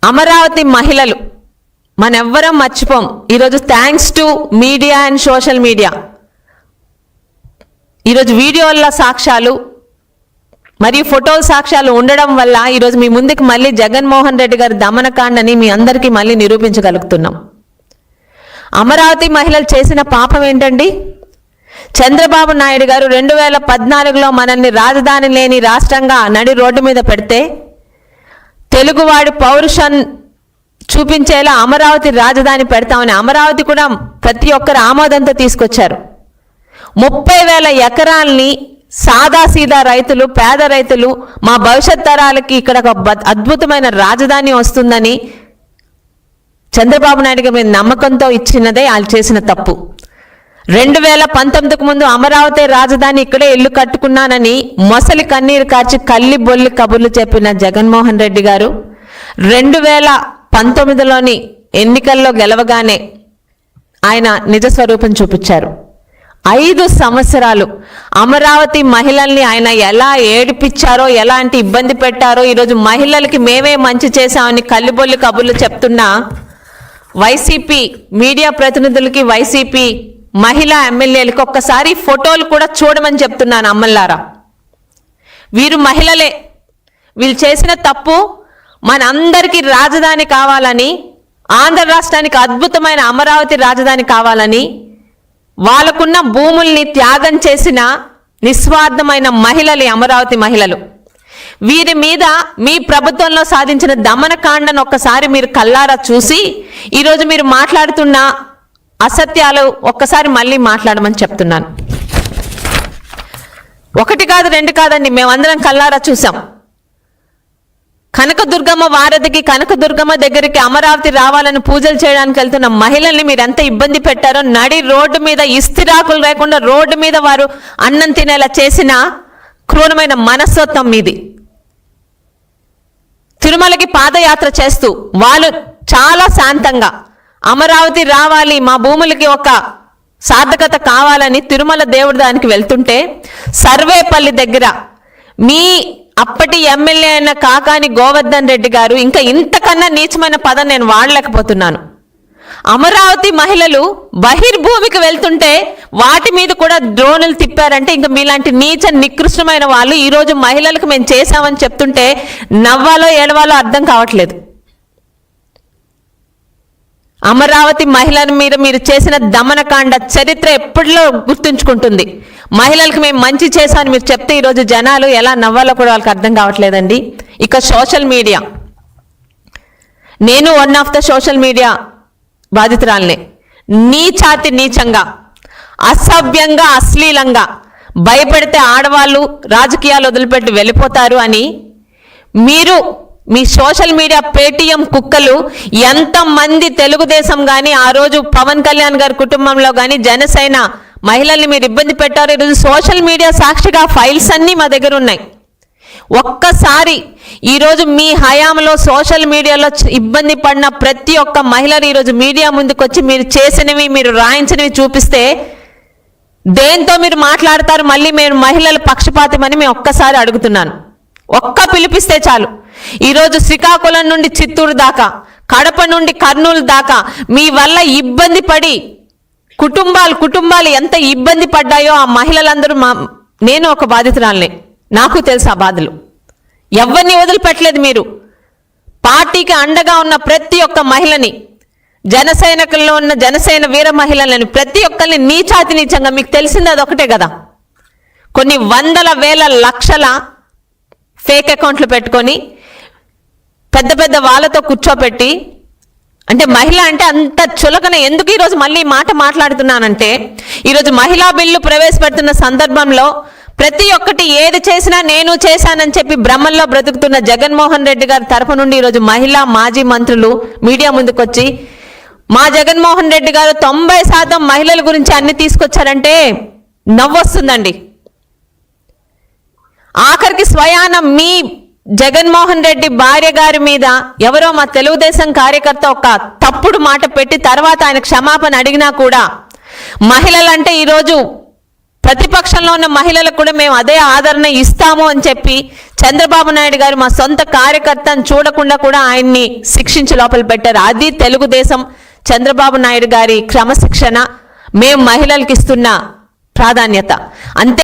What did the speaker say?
అమరావతి మహిళలు మనెవ్వరం మర్చిపోం. ఈరోజు thanks to media and social media, ఈరోజు వీడియోల సాక్ష్యాలు మరియు ఫోటోల సాక్ష్యాలు ఉండడం వల్ల ఈరోజు మీ ముందుకు మళ్ళీ జగన్మోహన్ రెడ్డి గారి దమనకాండని మీ అందరికీ మళ్ళీ నిరూపించగలుగుతున్నాం. అమరావతి మహిళలు చేసిన పాపం ఏంటండి? చంద్రబాబు నాయుడు గారు 2014లో మనల్ని రాజధాని లేని రాష్ట్రంగా నడి రోడ్డు మీద పెడితే తెలుగువాడి పౌరుషం చూపించేలా అమరావతి రాజధాని పెడతామని అమరావతి కూడా ప్రతి ఒక్కరు ఆమోదంతో తీసుకొచ్చారు. 30,000 ఎకరాల్ని సాదాసీదా రైతులు, పేద రైతులు, మా భవిష్యత్ తరాలకి ఇక్కడ ఒక అద్భుతమైన రాజధాని వస్తుందని చంద్రబాబు నాయుడు గారి మీద నమ్మకంతో ఇచ్చినదే వాళ్ళు చేసిన తప్పు. 2019కు ముందు అమరావతి రాజధాని ఇక్కడే ఇల్లు కట్టుకున్నానని మొసలి కన్నీరు కార్చి కల్లి బొల్లి కబుర్లు చెప్పిన జగన్మోహన్ రెడ్డి గారు 2019లోని ఎన్నికల్లో గెలవగానే ఆయన నిజ స్వరూపం చూపించారు. 5 సంవత్సరాలు అమరావతి మహిళల్ని ఆయన ఎలా ఏడిపించారో, ఎలాంటి ఇబ్బంది పెట్టారో, ఈరోజు మహిళలకి మేమే మంచి చేశామని కల్లిబొల్లి కబుర్లు చెప్తున్నా వైసీపీ మీడియా ప్రతినిధులకి, వైసీపీ మహిళా ఎమ్మెల్యేలకు ఒక్కసారి ఫోటోలు కూడా చూడమని చెప్తున్నాను. అమ్మల్లారా, వీరు మహిళలే. వీళ్ళు చేసిన తప్పు మనందరికీ రాజధాని కావాలని, ఆంధ్ర రాష్ట్రానికి అద్భుతమైన అమరావతి రాజధాని కావాలని వాళ్ళకున్న భూముల్ని త్యాగం చేసిన నిస్వార్థమైన మహిళలు అమరావతి మహిళలు. వీరి మీద మీ ప్రభుత్వంలో సాధించిన దమనకాండను ఒక్కసారి మీరు కల్లారా చూసి ఈరోజు మీరు మాట్లాడుతున్న అసత్యాలు ఒక్కసారి మళ్ళీ మాట్లాడమని చెప్తున్నాను. 1 కాదు 2 కాదండి, మేమందరం కల్లారా చూసాం. కనకదుర్గమ్మ వారధికి, కనకదుర్గమ్మ దగ్గరికి అమరావతి రావాలని పూజలు చేయడానికి వెళ్తున్న మహిళల్ని మీరు ఎంత ఇబ్బంది పెట్టారో, నడి రోడ్డు మీద ఇస్తిరాకులు లేకుండా రోడ్డు మీద వారు అన్నం తినేలా చేసిన క్రూరమైన మనస్తత్వం మీది. తిరుమలకి పాదయాత్ర చేస్తూ వాళ్ళు చాలా శాంతంగా అమరావతి రావాలి, మా భూములకి ఒక సార్థకత కావాలని తిరుమల దేవుడి దానికి వెళ్తుంటే సర్వేపల్లి దగ్గర మీ అప్పటి ఎమ్మెల్యే అయిన కాకాని గోవర్ధన్ రెడ్డి గారు, ఇంకా ఇంతకన్నా నీచమైన పదం నేను వాడలేకపోతున్నాను, అమరావతి మహిళలు బహిర్భూమికి వెళ్తుంటే వాటి మీద కూడా డ్రోన్లు తిప్పారంటే ఇంకా మీలాంటి నీచ నికృష్టమైన వాళ్ళు ఈరోజు మహిళలకు మేము చేశామని చెప్తుంటే నవ్వాలో ఏడవాలో అర్థం కావట్లేదు. అమరావతి మహిళల మీద మీరు చేసిన దమనకాండ చరిత్ర ఎప్పటిలో గుర్తుంచుకుంటుంది. మహిళలకు మేము మంచి చేశామని మీరు చెప్తే ఈరోజు జనాలు ఎలా నవ్వాలో కూడా వాళ్ళకి అర్థం కావట్లేదండి. ఇక సోషల్ మీడియా, నేను one of the social media బాధితురాలనే. నీచాతి నీచంగా, అసభ్యంగా, అశ్లీలంగా భయపెడితే ఆడవాళ్ళు రాజకీయాలు వదిలిపెట్టి వెళ్ళిపోతారు అని మీరు మీ సోషల్ మీడియా పేటీఎం కుక్కలు ఎంతమంది తెలుగుదేశం కానీ, ఆ రోజు పవన్ కళ్యాణ్ గారి కుటుంబంలో కానీ జనసేన మహిళల్ని మీరు ఇబ్బంది పెట్టారు. ఈరోజు సోషల్ మీడియా సాక్షిగా ఫైల్స్ అన్నీ మా దగ్గర ఉన్నాయి. ఒక్కసారి ఈరోజు మీ హయాంలో సోషల్ మీడియాలో ఇబ్బంది పడిన ప్రతి ఒక్క మహిళలు ఈరోజు మీడియా ముందుకు వచ్చి మీరు చేసినవి, మీరు రాయించినవి చూపిస్తే దేంతో మీరు మాట్లాడతారు? మళ్ళీ మేము మహిళల పక్షపాతమని మేము ఒక్కసారి అడుగుతున్నాను. ఒక్క పిలిపిస్తే చాలు. ఈరోజు శ్రీకాకుళం నుండి చిత్తూరు దాకా, కడప నుండి కర్నూలు దాకా మీ వల్ల ఇబ్బంది పడి కుటుంబాలు ఎంత ఇబ్బంది పడ్డాయో ఆ మహిళలందరూ, నేను ఒక బాధితురాలనే, నాకు తెలుసు ఆ బాధలు. ఎవరిని వదిలిపెట్టలేదు మీరు. పార్టీకి అండగా ఉన్న ప్రతి ఒక్క మహిళని, జనసైనికుల్లో ఉన్న జనసేన వీర మహిళలని ప్రతి ఒక్కరిని నీచాతి నీచంగా, మీకు తెలిసింది అదొకటే కదా, కొన్ని వందల వేల లక్షల ఫేక్ అకౌంట్లు పెట్టుకొని పెద్ద పెద్ద వాళ్ళతో కూర్చోపెట్టి, అంటే మహిళ అంటే అంత చులకన ఎందుకు ఈరోజు మళ్ళీ మాట మాట్లాడుతున్నానంటే, ఈరోజు మహిళా బిల్లు ప్రవేశపెడుతున్న సందర్భంలో ప్రతి ఒక్కటి ఏది చేసినా నేను చేశానని చెప్పి భ్రమల్లో బ్రతుకుతున్న జగన్మోహన్ రెడ్డి గారి తరఫు నుండి ఈరోజు మహిళా మాజీ మంత్రులు మీడియా ముందుకొచ్చి మా జగన్మోహన్ రెడ్డి గారు 90% మహిళల గురించి అన్ని తీసుకొచ్చారంటే నవ్వొస్తుందండి. ఆఖరికి స్వయాన మీ జగన్మోహన్ రెడ్డి భార్య గారి మీద ఎవరో మా తెలుగుదేశం కార్యకర్త ఒక తప్పుడు మాట పెట్టి తర్వాత ఆయన క్షమాపణ అడిగినా కూడా మహిళలంటే ఈరోజు ప్రతిపక్షంలో ఉన్న మహిళలకు కూడా మేము అదే ఆదరణ ఇస్తాము అని చెప్పి చంద్రబాబు నాయుడు గారు మా సొంత కార్యకర్తను చూడకుండా కూడా ఆయన్ని శిక్షించి లోపల పెట్టారు. అది తెలుగుదేశం చంద్రబాబు నాయుడు గారి క్రమశిక్షణ, మేము మహిళలకు ఇస్తున్న ప్రాధాన్యత. అంతే.